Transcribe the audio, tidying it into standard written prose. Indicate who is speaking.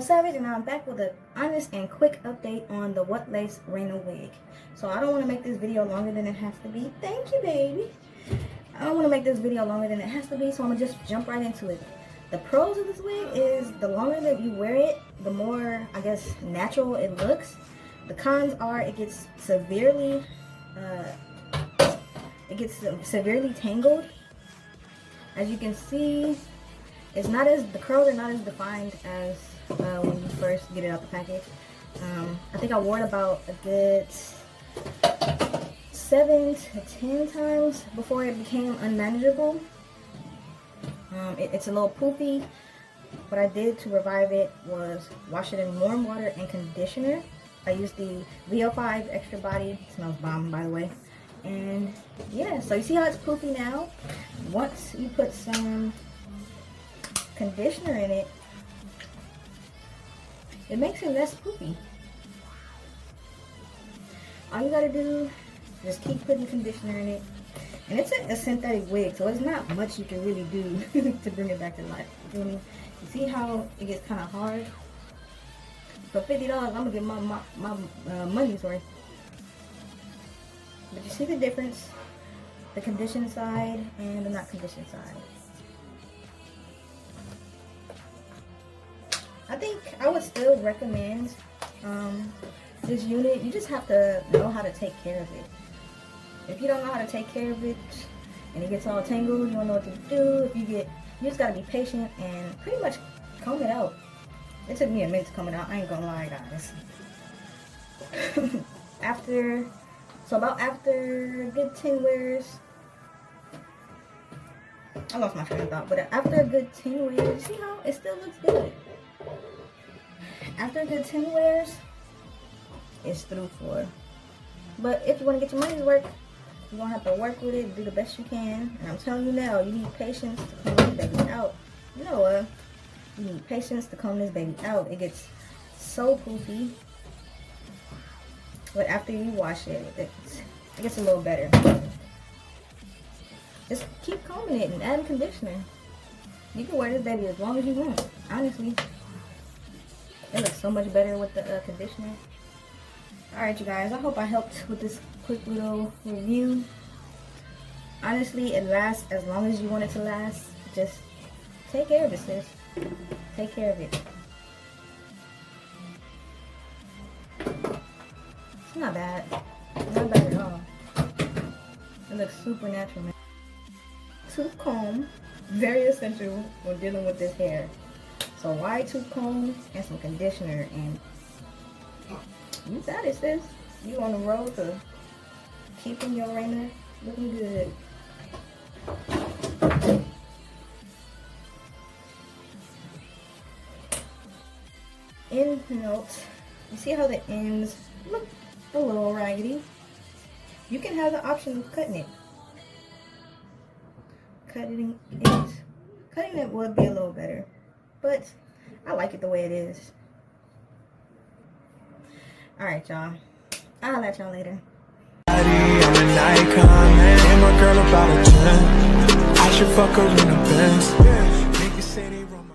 Speaker 1: Savage, and I'm back with an honest and quick update on the What Lace Reyna wig. So I don't want to make this video longer than it has to be. Thank you, baby. I don't want to make this video longer than it has to be, so I'm going to just jump right into it. The pros of this wig is the longer that you wear it, the more, I guess, natural it looks. The cons are it gets severely tangled. As you can see, the curls are not as defined as when you first get it out the package. I think I wore it about a good 7 to 10 times before it became unmanageable. It's a little poofy. What I did to revive it was wash it in warm water and conditioner. I used the VO5 Extra Body. It smells bomb, by the way. And yeah, so you see how it's poofy now? Once you put some conditioner in it, it makes it less poofy. All you gotta do is just keep putting conditioner in it. And it's a synthetic wig, so it's not much you can really do to bring it back to life. You feel me? You see how it gets kind of hard? For $50, I'm gonna get my money's worth. But you see the difference? The conditioned side and the not conditioned side. I think I would still recommend this unit. You just have to know how to take care of it. If you don't know how to take care of it and it gets all tangled, you don't know what to do. You just gotta be patient and pretty much comb it out. It took me a minute to comb it out, I ain't gonna lie, guys. after a good 10 wears, I lost my train of thought, but after a good 10 wears, you see how it still looks good. After a good 10 wears, it's through for. But if you want to get your money's worth, you're going to have to work with it, do the best you can. And I'm telling you now, you need patience to comb this baby out. You know what? You need patience to comb this baby out. It gets so poofy. But after you wash it, it gets a little better. Just keep combing it and adding conditioner. You can wear this baby as long as you want. Honestly, it looks so much better with the conditioner. Alright, you guys, I hope I helped with this quick little review. Honestly, it lasts as long as you want it to last. Just take care of it, sis. Take care of it. It's not bad. Not bad at all. It looks super natural, man. Tooth comb, very essential when dealing with this hair. So wide tooth comb and some conditioner, and you got it, sis. You on the road to keeping your Reyna looking good. End notes. You see how the ends look a little raggedy? You can have the option of cutting it. Cutting it would be a little better, but I like it the way it is. Alright, y'all. I'll let y'all later.
Speaker 2: I'm an icon, man. And my girl about a 10. I should fuck her in a Benz.